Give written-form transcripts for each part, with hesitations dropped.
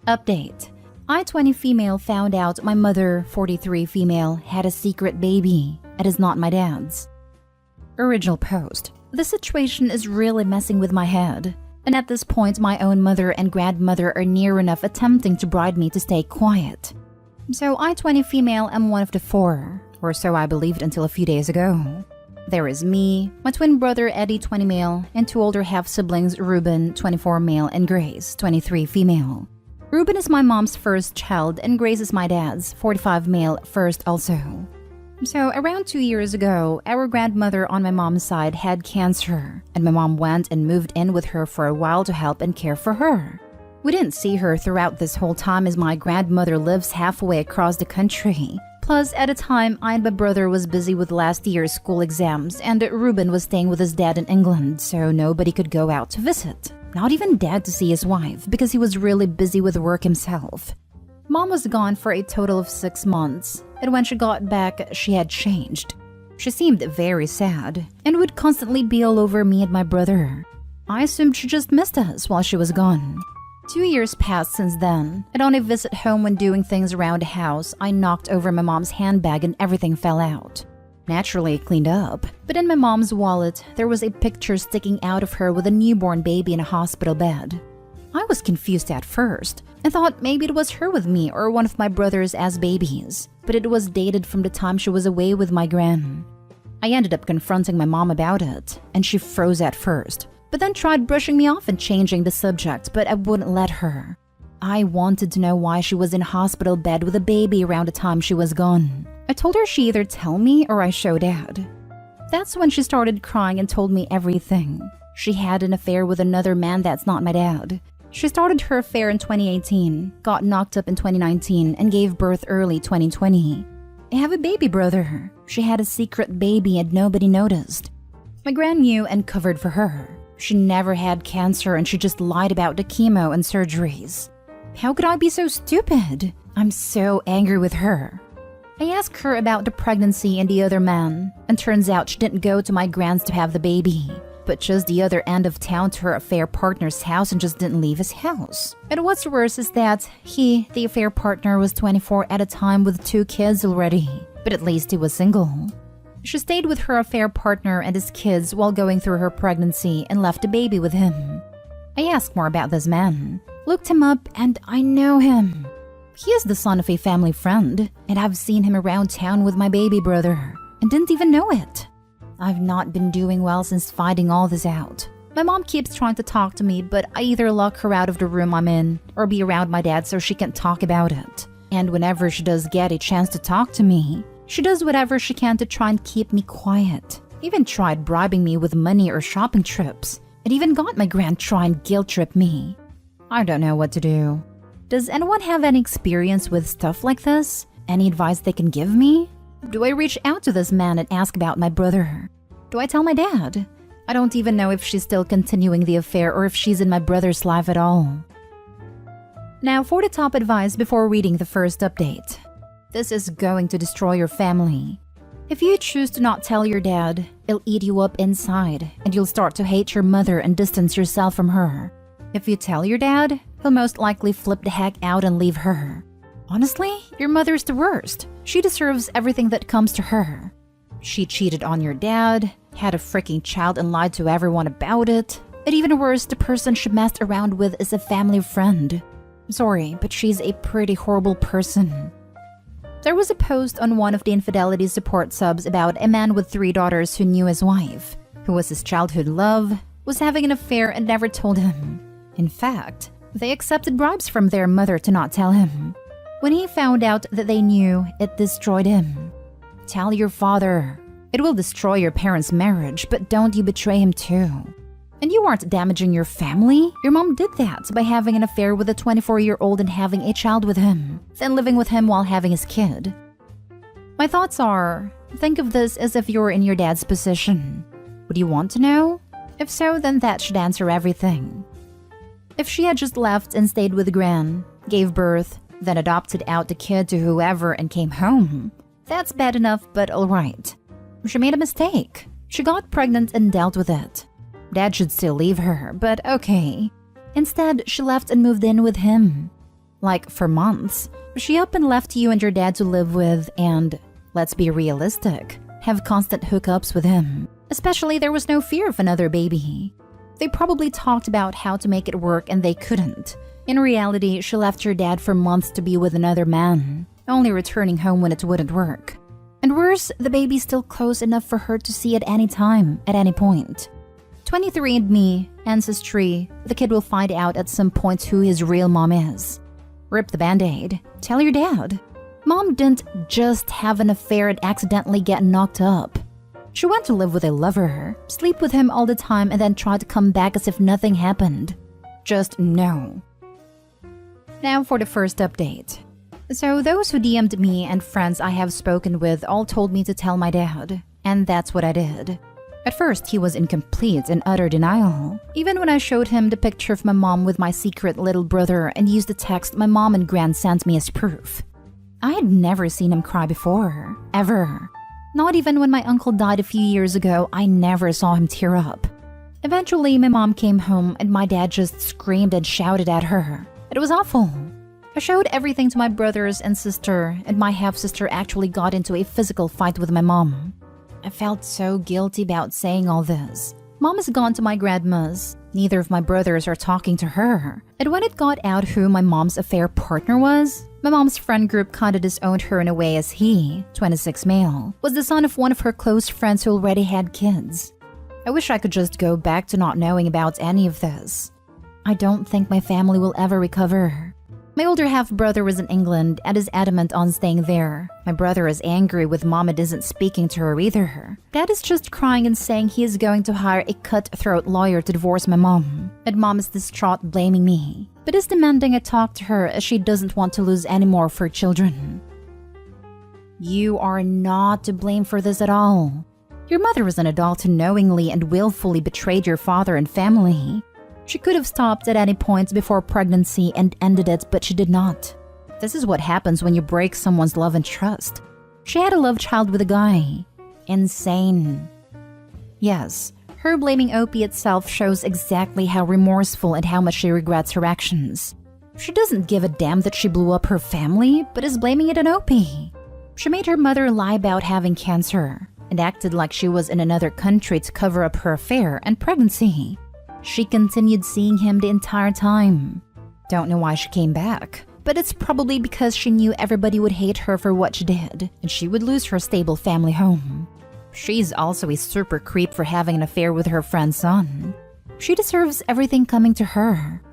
Update. I, 20 female, found out my mother, 43 female, had a secret baby. It is not my dad's. Original post. The situation is really messing with my head. And at this point, my own mother and grandmother are near enough attempting to bribe me to stay quiet. So I, 20 female, am one of the four, or so I believed until a few days ago. There is me, my twin brother Eddie, 20 male, and two older half-siblings, Ruben, 24 male, and Grace, 23 female. Ruben is my mom's first child, and Grace is my dad's, 45 male, first also. So around 2 years ago, our grandmother on my mom's side had cancer, and my mom went and moved in with her for a while to help and care for her. We didn't see her throughout this whole time as my grandmother lives halfway across the country. Plus, at a time, I and my brother was busy with last year's school exams, and Ruben was staying with his dad in England, so nobody could go out to visit. Not even dad to see his wife, because he was really busy with work himself. Mom was gone for a total of 6 months, and when she got back, she had changed. She seemed very sad, and would constantly be all over me and my brother. I assumed she just missed us while she was gone. 2 years passed since then, and on a visit home when doing things around the house, I knocked over my mom's handbag and everything fell out. Naturally, it cleaned up, but in my mom's wallet, there was a picture sticking out of her with a newborn baby in a hospital bed. I was confused at first, and thought maybe it was her with me or one of my brothers as babies, but it was dated from the time she was away with my gran. I ended up confronting my mom about it, and she froze at first, but then tried brushing me off and changing the subject, but I wouldn't let her. I wanted to know why she was in a hospital bed with a baby around the time she was gone. I told her she either tell me or I show dad. That's when she started crying and told me everything. She had an affair with another man that's not my dad. She started her affair in 2018, got knocked up in 2019, and gave birth early 2020. I have a baby brother. She had a secret baby and nobody noticed. My gran knew and covered for her. She never had cancer and she just lied about the chemo and surgeries. How could I be so stupid? I'm so angry with her. I asked her about the pregnancy and the other man, and turns out she didn't go to my gran's to have the baby, but just the other end of town to her affair partner's house and just didn't leave his house. And what's worse is that he, the affair partner, was 24 at a time with 2 kids already, but at least he was single. She stayed with her affair partner and his kids while going through her pregnancy and left the baby with him. I asked more about this man, looked him up, and I know him. He is the son of a family friend, and I've seen him around town with my baby brother, and didn't even know it. I've not been doing well since finding all this out. My mom keeps trying to talk to me, but I either lock her out of the room I'm in, or be around my dad so she can talk about it. And whenever she does get a chance to talk to me, she does whatever she can to try and keep me quiet. Even tried bribing me with money or shopping trips. It even got my gran try and guilt trip me. I don't know what to do. Does anyone have any experience with stuff like this? Any advice they can give me? Do I reach out to this man and ask about my brother? Do I tell my dad? I don't even know if she's still continuing the affair or if she's in my brother's life at all. Now for the top advice before reading the first update. This is going to destroy your family. If you choose to not tell your dad, it'll eat you up inside and you'll start to hate your mother and distance yourself from her. If you tell your dad, he'll most likely flip the heck out and leave her. Honestly, your mother's the worst. She deserves everything that comes to her. She cheated on your dad, had a freaking child and lied to everyone about it. And even worse, the person she messed around with is a family friend. Sorry, but she's a pretty horrible person. There was a post on one of the infidelity support subs about a man with 3 daughters who knew his wife, who was his childhood love, was having an affair and never told him. In fact, they accepted bribes from their mother to not tell him. When he found out that they knew, it destroyed him. Tell your father. It will destroy your parents' marriage, but don't you betray him too. And you aren't damaging your family. Your mom did that by having an affair with a 24-year-old and having a child with him, then living with him while having his kid. My thoughts are, think of this as if you're in your dad's position. Would you want to know? If so, then that should answer everything. If she had just left and stayed with Gran, gave birth, then adopted out the kid to whoever and came home, that's bad enough, but alright. She made a mistake. She got pregnant and dealt with it. Dad should still leave her, but okay. Instead, she left and moved in with him. Like for months. She up and left you and your dad to live with and, let's be realistic, have constant hookups with him. Especially there was no fear of another baby. They probably talked about how to make it work and they couldn't. In reality, she left your dad for months to be with another man, only returning home when it wouldn't work. And worse, the baby's still close enough for her to see at any time, at any point. 23andMe, Ancestry, the kid will find out at some point who his real mom is. Rip the band-aid. Tell your dad. Mom didn't just have an affair and accidentally get knocked up. She went to live with a lover, sleep with him all the time, and then try to come back as if nothing happened. Just no. Now for the first update. So those who DM'd me and friends I have spoken with all told me to tell my dad, and that's what I did. At first, he was in complete and utter denial, even when I showed him the picture of my mom with my secret little brother and used the text my mom and Gran sent me as proof. I had never seen him cry before, ever. Not even when my uncle died a few years ago, I never saw him tear up. Eventually, my mom came home and my dad just screamed and shouted at her. It was awful. I showed everything to my brothers and sister, and my half-sister actually got into a physical fight with my mom. I felt so guilty about saying all this. Mom is gone to my grandma's. Neither of my brothers are talking to her. And when it got out who my mom's affair partner was, my mom's friend group kinda disowned her in a way as he, 26 male, was the son of one of her close friends who already had kids. I wish I could just go back to not knowing about any of this. I don't think my family will ever recover. My older half-brother was in England and is adamant on staying there. My brother is angry with mom and isn't speaking to her either. Dad is just crying and saying he is going to hire a cutthroat lawyer to divorce my mom. And mom is distraught blaming me, but is demanding I talk to her as she doesn't want to lose any more of her children. You are not to blame for this at all. Your mother was an adult who knowingly and willfully betrayed your father and family. She could have stopped at any point before pregnancy and ended it, but she did not. This is what happens when you break someone's love and trust. She had a love child with a guy. Insane. Yes, her blaming Opie itself shows exactly how remorseful and how much she regrets her actions. She doesn't give a damn that she blew up her family, but is blaming it on Opie. She made her mother lie about having cancer and acted like she was in another country to cover up her affair and pregnancy. She continued seeing him the entire time. Don't know why she came back, but it's probably because she knew everybody would hate her for what she did, and she would lose her stable family home. She's also a super creep for having an affair with her friend's son. She deserves everything coming to her.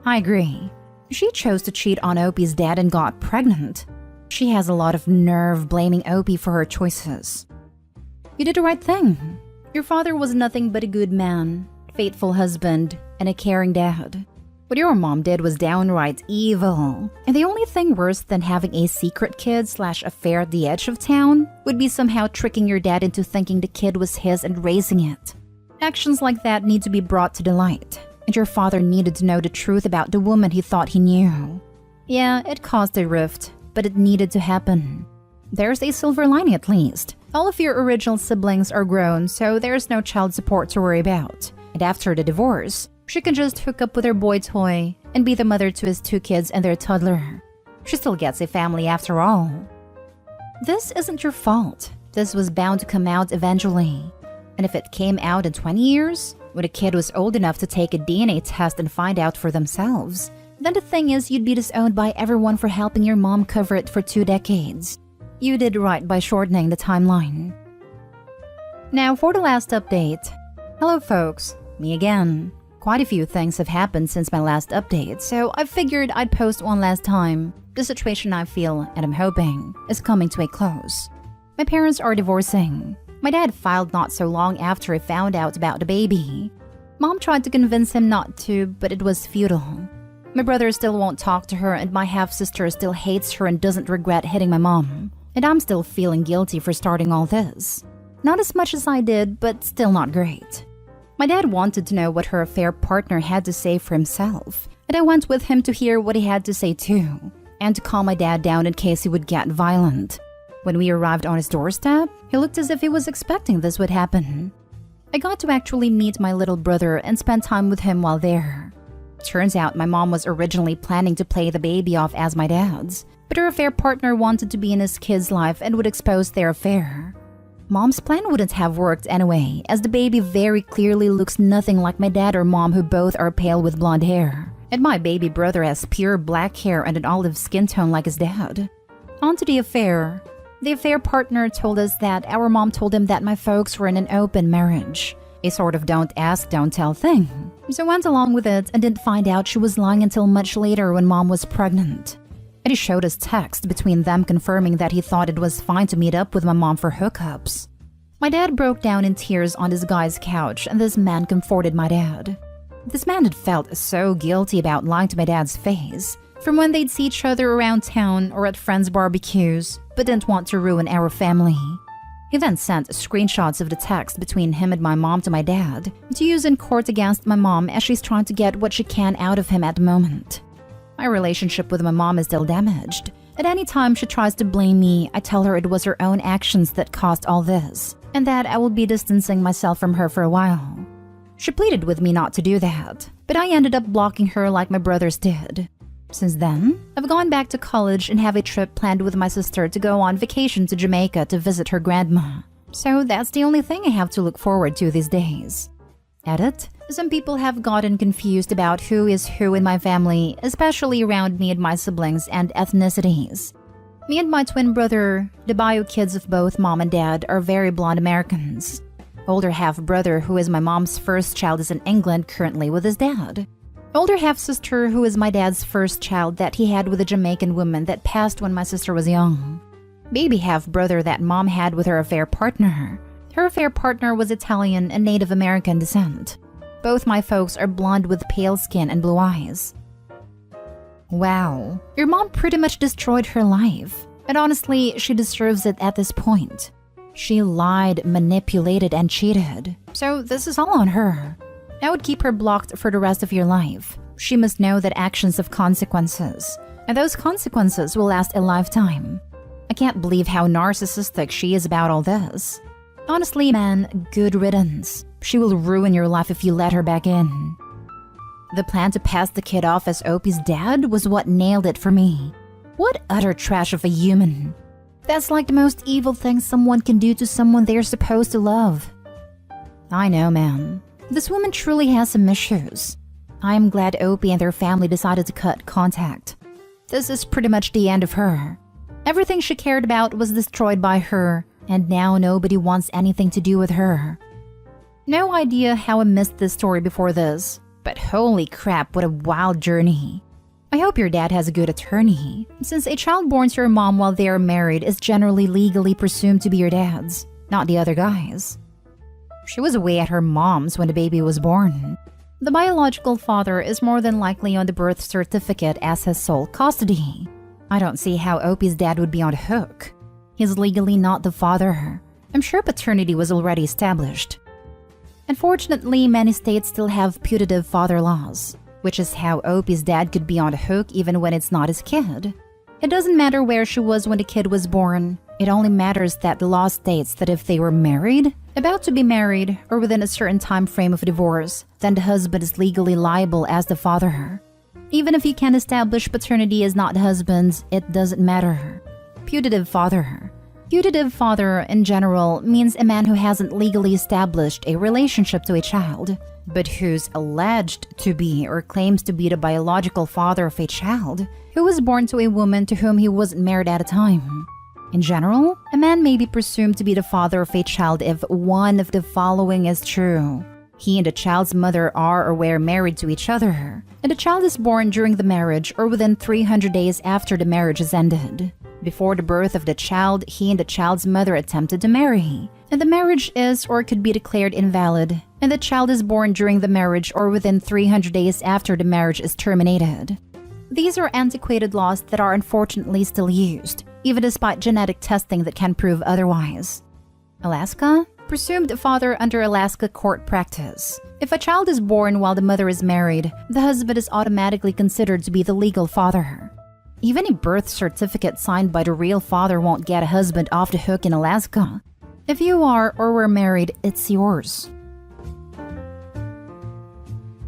I agree. She chose to cheat on Opie's dad and got pregnant. She has a lot of nerve blaming Opie for her choices. You did the right thing. Your father was nothing but a good man, faithful husband, and a caring dad. What your mom did was downright evil. And the only thing worse than having a secret kid/affair at the edge of town would be somehow tricking your dad into thinking the kid was his and raising it. Actions like that need to be brought to the light, and your father needed to know the truth about the woman he thought he knew. Yeah, it caused a rift, but it needed to happen. There's a silver lining at least. All of your original siblings are grown, so there's no child support to worry about. And after the divorce, she can just hook up with her boy toy and be the mother to his 2 kids and their toddler. She still gets a family after all. This isn't your fault. This was bound to come out eventually. And if it came out in 20 years, when a kid was old enough to take a DNA test and find out for themselves, then the thing is you'd be disowned by everyone for helping your mom cover it for 2 decades. You did right by shortening the timeline. Now for the last update. Hello folks, me again. Quite a few things have happened since my last update, so I figured I'd post one last time. The situation I feel, and I'm hoping, is coming to a close. My parents are divorcing. My dad filed not so long after he found out about the baby. Mom tried to convince him not to, but it was futile. My brother still won't talk to her, and my half-sister still hates her and doesn't regret hitting my mom. And I'm still feeling guilty for starting all this. Not as much as I did, but still not great. My dad wanted to know what her affair partner had to say for himself, and I went with him to hear what he had to say too, and to calm my dad down in case he would get violent. When we arrived on his doorstep, he looked as if he was expecting this would happen. I got to actually meet my little brother and spend time with him while there. Turns out my mom was originally planning to play the baby off as my dad's, but her affair partner wanted to be in his kid's life and would expose their affair. Mom's plan wouldn't have worked anyway, as the baby very clearly looks nothing like my dad or mom, who both are pale with blonde hair, and my baby brother has pure black hair and an olive skin tone like his dad. On to the affair. The affair partner told us that our mom told him that my folks were in an open marriage, a sort of don't ask, don't tell thing. So went along with it and didn't find out she was lying until much later when mom was pregnant. And he showed us text between them confirming that he thought it was fine to meet up with my mom for hookups. My dad broke down in tears on this guy's couch, and this man comforted my dad. This man had felt so guilty about lying to my dad's face, from when they'd see each other around town or at friends' barbecues, but didn't want to ruin our family. He then sent screenshots of the text between him and my mom to my dad to use in court against my mom, as she's trying to get what she can out of him at the moment. My relationship with my mom is still damaged. At any time she tries to blame me, I tell her it was her own actions that caused all this, and that I will be distancing myself from her for a while. She pleaded with me not to do that, but I ended up blocking her like my brothers did. Since then, I've gone back to college and have a trip planned with my sister to go on vacation to Jamaica to visit her grandma. So that's the only thing I have to look forward to these days. Edit. Some people have gotten confused about who is who in my family, especially around me and my siblings and ethnicities. Me and my twin brother, the bio kids of both mom and dad, are very blonde Americans. Older half-brother, who is my mom's first child, is in England currently with his dad. Older half-sister, who is my dad's first child that he had with a Jamaican woman that passed when my sister was young. Baby half-brother that mom had with her affair partner. Her affair partner was Italian and Native American descent. Both my folks are blonde with pale skin and blue eyes. Wow, your mom pretty much destroyed her life. And honestly, she deserves it at this point. She lied, manipulated, and cheated. So this is all on her. I would keep her blocked for the rest of your life. She must know that actions have consequences, and those consequences will last a lifetime. I can't believe how narcissistic she is about all this. Honestly, man, good riddance. She will ruin your life if you let her back in. The plan to pass the kid off as Opie's dad was what nailed it for me. What utter trash of a human. That's like the most evil thing someone can do to someone they're supposed to love. I know, man. This woman truly has some issues. I am glad Opie and their family decided to cut contact. This is pretty much the end of her. Everything she cared about was destroyed by her, and now nobody wants anything to do with her. No idea how I missed this story before this, but holy crap, what a wild journey. I hope your dad has a good attorney, since a child born to your mom while they are married is generally legally presumed to be your dad's, not the other guy's. She was away at her mom's when the baby was born. The biological father is more than likely on the birth certificate as his sole custody. I don't see how Opie's dad would be on the hook. He's legally not the father. I'm sure paternity was already established. Unfortunately, many states still have putative father laws, which is how Opie's dad could be on the hook even when it's not his kid. It doesn't matter where she was when the kid was born. It only matters that the law states that if they were married, about to be married, or within a certain time frame of divorce, then the husband is legally liable as the father. Even if you can establish paternity as not the husband's, it doesn't matter. Putative father. Putative father, in general, means a man who hasn't legally established a relationship to a child, but who's alleged to be or claims to be the biological father of a child who was born to a woman to whom he wasn't married at a time. In general, a man may be presumed to be the father of a child if one of the following is true. He and the child's mother are or were married to each other, and the child is born during the marriage or within 300 days after the marriage is ended. Before the birth of the child, he and the child's mother attempted to marry, and the marriage is or could be declared invalid, and the child is born during the marriage or within 300 days after the marriage is terminated. These are antiquated laws that are unfortunately still used, even despite genetic testing that can prove otherwise. Alaska? Presumed father under Alaska court practice. If a child is born while the mother is married, the husband is automatically considered to be the legal father. Even a birth certificate signed by the real father won't get a husband off the hook in Alaska. If you are or were married, it's yours.